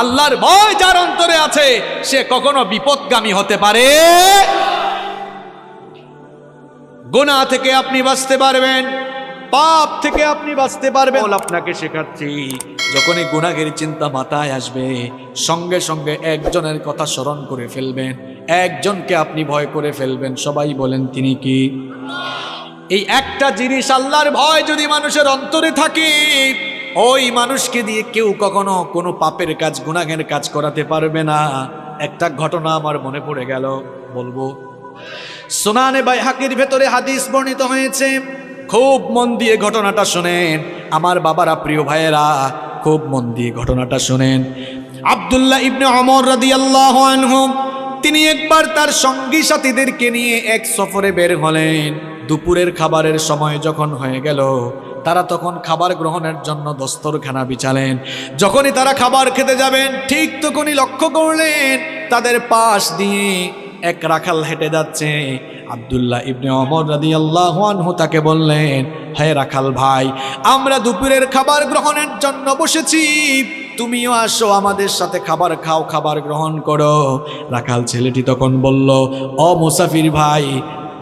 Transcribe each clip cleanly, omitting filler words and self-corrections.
আল্লাহর ভয় যার অন্তরে আছে সে কখনো বিপদগামী হতে পারে। গুনাহ থেকে আপনি বাঁচতে পারবেন, পাপ থেকে আপনি বাঁচতে পারবেন। আপনাকে শেখাচ্ছি, যখনই গুনাহের চিন্তা মাথায় আসবে সঙ্গে সঙ্গে একজনের কথা স্মরণ করে ফেলবেন, একজনকে আপনি ভয় করে ফেলবেন। সবাই বলেন তিনি কি? এই একটা জিনিস, আল্লাহর ভয় যদি মানুষের অন্তরে থাকে, ওই মানুষকে দিয়ে কেউ কখনো কোনো পাপের কাজ, গুনাহের কাজ করাতে পারবে না। একটা ঘটনা আমার মনে পড়ে গেল, বলবো। সুনানে বাইহাকির ভেতরে হাদিস বর্ণিত হয়েছে, খুব মন দিয়ে ঘটনাটা শোনেন আমার বাবারা, প্রিয় ভাইয়েরা, খুব মন দিয়ে ঘটনাটা শোনেন। আব্দুল্লাহ ইবনে ওমর রাদিয়াল্লাহু আনহু তিনি একবার তার সঙ্গী সাথীদেরকে নিয়ে এক সফরে বের হলেন। দুপুরের খাবারের সময় যখন হয়ে গেল, তারা তখন খাবার গ্রহণের জন্য দস্তরখানা বিছালেন। যখনই তারা খাবার খেতে যাবেন, ঠিক তখনই লক্ষ্য করলেন তাদের পাশ দিয়ে এক রাখাল হেঁটে যাচ্ছে। আব্দুল্লাহ ইবনে ওমর রাদিয়াল্লাহু আনহু তাকে বললেন, হে রাখাল ভাই, আমরা দুপুরের খাবার গ্রহণের জন্য বসেছি, তুমিও আসো, আমাদের সাথে খাবার খাও, খাবার গ্রহণ করো। রাখাল ছেলেটি তখন বলল, ও মুসাফির ভাই,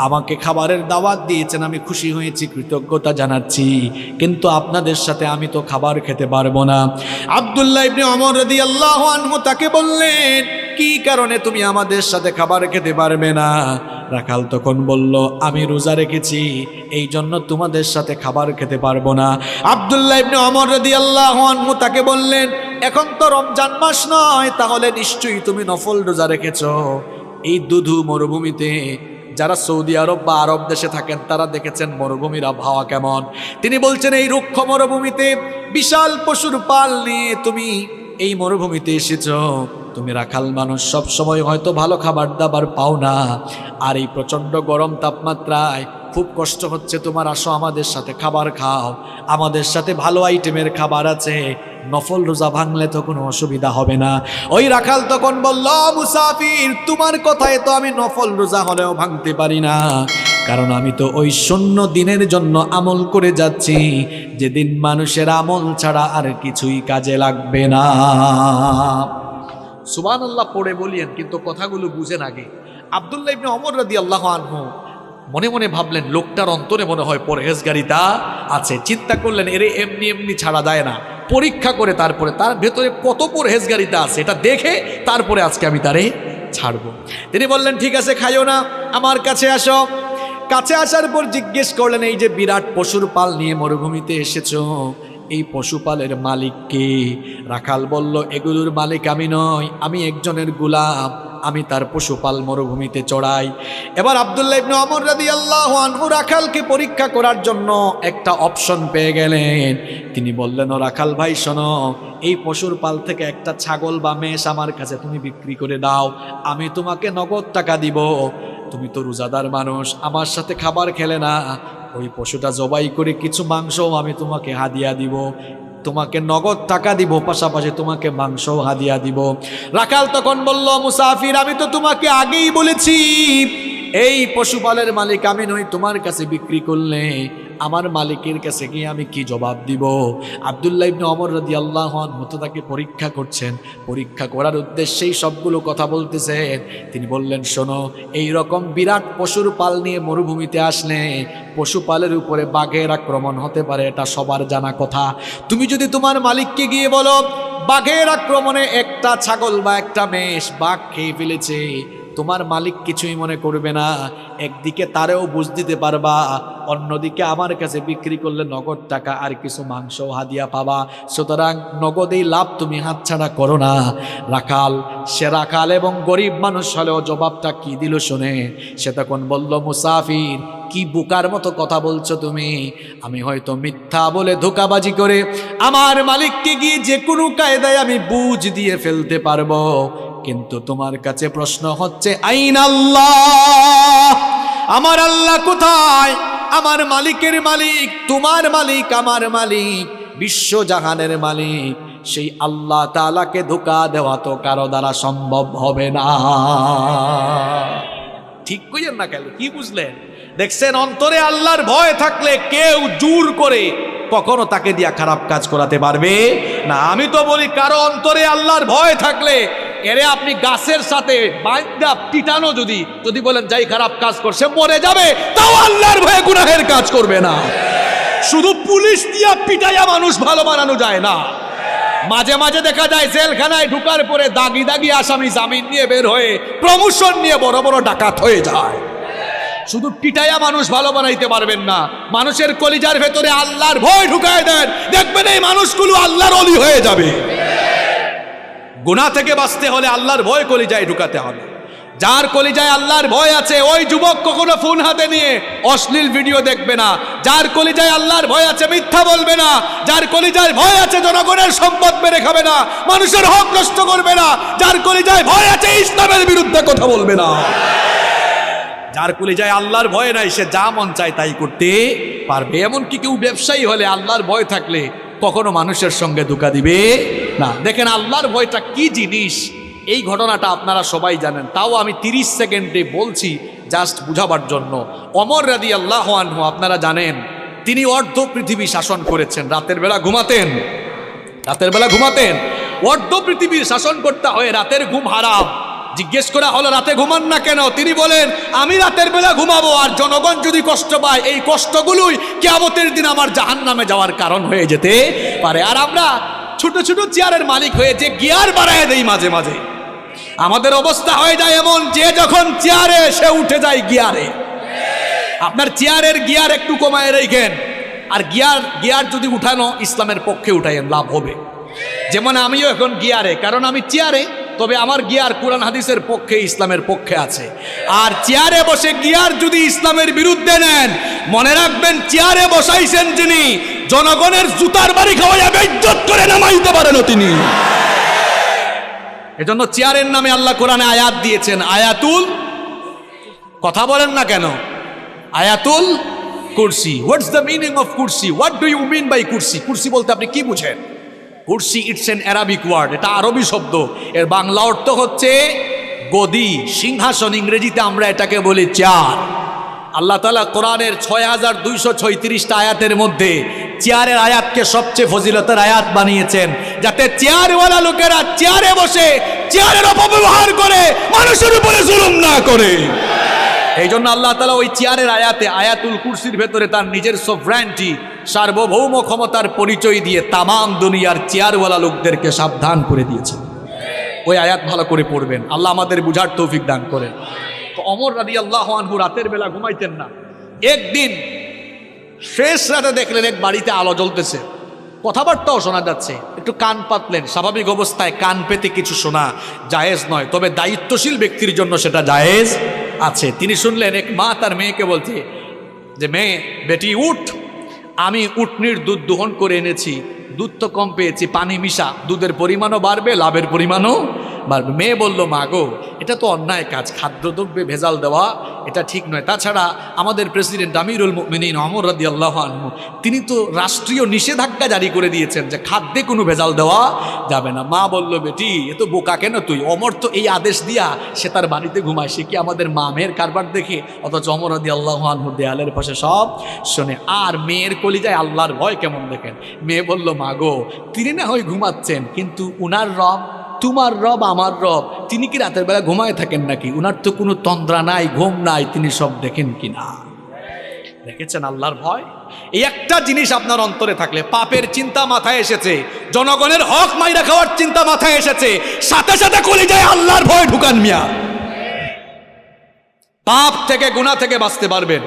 আমাকে খাবারের দাওয়াত দিয়েছেন, আমি খুশি হয়েছি, কৃতজ্ঞতা জানাচ্ছি, কিন্তু আপনাদের সাথে আমি তো খাবার খেতে পারবো না। আব্দুল্লাহ ইবনে ওমর রাদিয়াল্লাহু আনহু তাকে বললেন, কি কারণে তুমি আমাদের সাথে খাবার খেতে পারবে না? রাখাল তখন বলল, আমি রোজা রেখেছি, এই জন্য তোমাদের সাথে খাবার খেতে পারবো না। আব্দুল্লাহ ইবনে ওমর রাদিয়াল্লাহু আনহু তাকে বললেন, এখন তো রমজান মাস নয়, তাহলে নিশ্চয়ই তুমি নফল রোজা রেখেছো। এই দুধু মরুভূমিতে যারা সৌদি আরব বা আরব দেশে থাকেন তারা দেখেছেন মরুভূমির আবহাওয়া কেমন। তিনি বলছেন, এই রুক্ষ মরুভূমিতে বিশাল পশুর পাল নিয়ে তুমি এই মরুভূমিতে এসেছো, তুমি রাখাল মানুষ, সব সময় হয়তো ভালো খাবার দাবার পাও না, আর এই প্রচণ্ড গরম তাপমাত্রায় খুব কষ্ট হচ্ছে তোমার, আসো আমাদের সাথে খাবার খাও, আমাদের সাথে ভালো আইটেমের খাবার আছে, নফল রোজা ভাঙলে তো কোনো অসুবিধা হবে না। ওই রাখাল তখন বলল, মুসাফির, তোমার কথায় তো আমি নফল রোজা হলেও ভাঙতে পারি না, কারণ আমি তো ওই শূন্য দিনের জন্য আমল করে যাচ্ছি, যেদিন মানুষের আমল ছাড়া আর কিছুই কাজে লাগবে না। সুবহানাল্লাহ পড়ে বলিয়েন, কিন্তু কথাগুলো বুঝেন আগে। আব্দুল্লাহ ইবনে ওমর রাদিয়াল্লাহু আনহু মনে মনে ভাবলেন, লোকটার অন্তরে মনে হয় পরহেজগারিতা আছে। চিন্তা করলেন, এরে এমনি এমনি ছাড়া যায় না, পরীক্ষা করে তারপরে তার ভেতরে কত পরহেজগারিতা আছে এটা দেখে তারপরে আজকে আমি তারে ছাড়বো। তিনি বললেন, ঠিক আছে, খাইও না, আমার কাছে আসো। কাছে আসার পর জিজ্ঞেস করলেন, এই যে বিরাট পশুর পাল নিয়ে মরুভূমিতে এসেছো, এই পশুপালের মালিক কে? রাখাল বলল, এগুলোর মালিক আমি নই, আমি একজনের গোলাম, আমি তার পশুপাল মরুভূমিতে চড়াই। এবার আব্দুল্লাহ ইবনে ওমর রাদিয়াল্লাহু আনহু রাখালকে পরীক্ষা করার জন্য একটা অপশন পেয়ে গেলেন। তিনি বললেন, ও রাখাল ভাই শোনো, এই পশুর পাল থেকে একটা ছাগল বা মেষ আমার কাছে তুমি বিক্রি করে দাও, আমি তোমাকে নগদ টাকা দিব। তুমি তো রোজাদার মানুষ, আমার সাথে খাবার খেলে না, ওই পশুটা জবাই করে কিছু মাংসও আমি তোমাকে হাদিয়া দিব, তোমাকে নগদ টাকা দিব, পাশাপাশি তোমাকে মাংসও হাদিয়া দিব। রাখাল তখন বলল, মুসাফির, আমি তো তোমাকে আগেই বলেছি এই পশুপালের মালিক আমি নই, তোমার কাছে বিক্রি করলে আমার মালিকের কাছে গিয়ে আমি কি জবাব দিব? আব্দুল্লাহ ইবনে ওমর রাদিয়াল্লাহু আনহু তাকে পরীক্ষা করছেন, পরীক্ষা করার উদ্দেশ্যেই সবগুলো কথা বলতেছেন। তিনি বললেন, শোনো, এই রকম বিরাট পশুর পাল নিয়ে মরুভূমিতে আসলে পশুপালের উপরে বাঘের আক্রমণ হতে পারে, এটা সবার জানা কথা। তুমি যদি তোমার মালিককে গিয়ে বলো বাঘের আক্রমণে একটা ছাগল বা একটা মেষ বাঘ খেয়ে ফেলেছে, তোমার মালিক কিছুই মনে করবে না, একদিকে তারেও বুঝ দিতে পারবা, অন্যদিকে আমার কাছে বিক্রি করলে নগদ টাকা আর কিছু মাংস হাদিয়া পাবা, সুতরাং নগদেই লাভ, তুমি হাতছাড়া করো না। রাখাল, সে রাখাল এবং গরিব মানুষ হলেও জবাবটা কি দিল শুনে, সে তখন বলল, মুসাফির, কি বোকার মতো কথা বলছো তুমি, আমি হয়তো মিথ্যা বলে ধোঁকাবাজি করে আমার মালিককে গিয়ে যে কোনো কায়দায় আমি বুঝ দিয়ে ফেলতে পারবো, কিন্তু তোমার কাছে প্রশ্ন হচ্ছে, আইন আল্লাহ, আমার আল্লাহ কোথায়? আমার মালিকের মালিক, তোমার মালিক, আমার মালিক, বিশ্বজাহানের মালিক, সেই আল্লাহ তাআলাকে ধোঁকা দেওয়া তো কারো দ্বারা সম্ভব হবে না। ঠিক কইেন না, কেন কি বুঝলেন? দেখছেন, অন্তরে আল্লাহর ভয় থাকলে কেউ জোর করে কখনো তাকে দিয়া খারাপ কাজ করাতে পারবে না। আমি তো বলি কারো অন্তরে আল্লাহর ভয় থাকলে এরে আপনি গাছের সাথে বাঁধা পিটানো, যদি বলেন যাই খারাপ কাজ করছে মরে যাবে, তাও আল্লাহর ভয়ে গুনাহের কাজ করবে না। শুধু পুলিশ দিয়া পিটাইয়া মানুষ ভালো বানানো যায় না। মাঝে মাঝে দেখা যায় জেলখানায় ঢুকার পরে দাগি দাগি আসামি জামিন নিয়ে বের হয়ে প্রমোশন নিয়ে বড় বড় ডাকাত হয়ে যায়। শুধু পিটাইয়া মানুষ ভালো বানাইতে পারবেন না। মানুষের কলিজার ভেতরে আল্লাহর ভয় ঢুকায় দেন, দেখবেন এই মানুষগুলো আল্লাহর ওলি হয়ে যাবে। গুনাহ থেকে বাঁচতে হলে আল্লাহর ভয় কলিজায় ঢুকাতে হবে। যার কলিজায় আল্লাহর ভয় আছে ওই যুবক কখনো ফোন হাতে নিয়ে অশ্লীল ভিডিও দেখবে না। যার কলিজায় আল্লাহর ভয় আছে মিথ্যা বলবে না। যার কলিজায় ভয় আছে জনগণের সম্পদ মেরে খাবে না, মানুষের হক নষ্ট করবে না। যার কলিজায় ভয় আছে ইসলামের বিরুদ্ধে কথা বলবে না। যার কলিজায় আল্লাহর ভয় নাই সে যা মন চায় তাই করতে পারবে। এমনকি কেউ ব্যবসায়ী হলে আল্লাহর ভয় থাকলে কখনো মানুষের সঙ্গে ধোঁকা দিবে না। দেখেন আল্লাহর ভয়টা কি জিনিস, এই ঘটনাটা আপনারা সবাই জানেন, তাও আমি 30 সেকেন্ডে বলছি জাস্ট বুঝাবার জন্য। ওমর রাদিয়াল্লাহু আনহু আপনারা জানেন তিনি অর্ধ পৃথিবী শাসন করেছেন। রাতের বেলা ঘুমাতেন, অর্ধ পৃথিবীর শাসন করতে হয়, রাতের ঘুম হারাম। জিজ্ঞেস করা হলো রাতে ঘুমান না কেন? তিনি বলেন আমি রাতের বেলা ঘুমাবো, আর জনগণ যদি কষ্ট পায় এই কষ্টগুলোই কিয়ামতের দিন আমার জাহান্নামে যাওয়ার কারণ হয়ে যেতে পারে। আর আমরা ছোট ছোট চেয়ারের মালিক হয়ে যে গিয়ার বাড়ায় দেই মাঝে মাঝে, আমাদের অবস্থা হয়ে যায় এমন যে যখন চেয়ারে সে উঠে যায় গিয়ারে। আপনার চেয়ারের গিয়ার একটু কমায় রেখেন, আর গিয়ার যদি উঠানো ইসলামের পক্ষে উঠাইয়েন, লাভ হবে। যেমন আমিও এখন গিয়ারে, কারণ আমি চেয়ারে, তবে আমার গিয়ার কোরআন হাদিসের পক্ষে, ইসলামের পক্ষে আছে। আর চেয়ারে বসে গিয়ার যদি ইসলামের বিরুদ্ধে নেন, মনে রাখবেন চেয়ারে বসাইছেন যিনি, জনগণের জুতার বাড়ি খাওয়াইয়া বেইজ্জত করে নামাইতে পারেন তিনি। এজন্য চেয়ারের নামে আল্লাহ কোরআনে আয়াত দিয়েছেন, আয়াতুল, কথা বলেন না কেন, আয়াতুল কুরসি। হোয়াটস দ্য মিনিং অফ কুরসি? What do you mean by কুরসি? কুরসি বলতে আপনি কি বুঝেন? কুরসি ইটস এন অ্যারাবিক ওয়ার্ড, এটা আরবি শব্দ। এর বাংলা অর্থ হচ্ছে গদি, সিংহাসন। ইংরেজিতে আমরা এটাকে বলি চেয়ার। আল্লাহ তাআলা কোরআনের 6236টা আয়াতের মধ্যে চেয়ারের আয়াতকে সবচেয়ে ফজিলতের আয়াত বানিয়েছেন, যাতে চেয়ারওয়ালা লোকেরা চেয়ারে বসে চেয়ারের অপব্যবহার করে মানুষের উপরে জুলুম না করে। এই জন্য আল্লাহ তাআলা ওই চেয়ারের আয়াতে, আয়াতুল কুরসির ভেতরে তার নিজের সফরানটি, সার্বভৌম ক্ষমতার পরিচয় দিয়ে তামাম দুনিয়ার চেয়ারওয়ালা লোকদেরকে সাবধান করে দিয়েছে। ওই আয়াত ভালো করে পড়বেন, আল্লাহ আমাদের বুঝার তৌফিক দান করেন। তো ওমর রাদিয়াল্লাহু আনহু রাতের বেলা ঘুমাইতেন না। একদিন শেষ রাতে দেখলেন এক বাড়িতে আলো জ্বলতেছে, কথাবার্তাও শোনা যাচ্ছে। একটু কান পাতলেন। স্বাভাবিক অবস্থায় কান পেতে কিছু শোনা জায়েজ নয়, তবে দায়িত্বশীল ব্যক্তির জন্য সেটা জায়েজ আছে। তিনি শুনলেন এক মা তার মেয়েকে বলছে যে, মেয়ে, বেটি উঠ, আমি উটনির দুধ দোহন করে এনেছি, দুধ তো কম পেয়েছি, পানি মিশা, দুধের পরিমাণও বাড়বে, লাভের পরিমাণও বাড়বে। মেয়ে বলল, মা গো, এটা তো অন্যায় কাজ, খাদ্যদ্রব্যে ভেজাল দেওয়া এটা ঠিক নয়। তাছাড়া আমাদের প্রেসিডেন্ট আমিরুল মুমিনিন ওমর রাদিয়াল্লাহু আনহু তিনি তো রাষ্ট্রীয় নিষেধাজ্ঞা জারি করে দিয়েছেন যে খাদ্যে কোনো ভেজাল দেওয়া যাবে না। মা বলল, বেটি, এ তো বোকা কেন তুই? ওমর তো এই আদেশ দিয়া সে তার বাড়িতে ঘুমায়, সে কি আমাদের মা মেয়ের কারবার দেখে? অথচ ওমর রাদিয়াল্লাহু আনহু দেয়ালের পাশে সব শোনে। আর মেয়ের কলিজায় আল্লাহর ভয় কেমন দেখেন। মেয়ে বলল, মা গো, তিনি না হয় ঘুমাচ্ছেন, কিন্তু উনার রব, তোমার রব, আমার রব, তিনি কি রাতের বেলা ঘুমায় থাকেন নাকি? উনার তো কোনো তন্দ্রা নাই, ঘুম নাই, তিনি সব দেখেন কিনা। দেখেছেন আল্লাহর ভয়? এই একটা জিনিস আপনার অন্তরে থাকলে, পাপের চিন্তা মাথায় এসেছে, জনগণের হক মাইরা খাওয়ার চিন্তা মাথায় এসেছে, সাথে সাথে কলিজায় আল্লাহর ভয় ঢুকান মিয়া। পাপ থেকে, গুনাহ থেকে বাঁচতে পারবেন।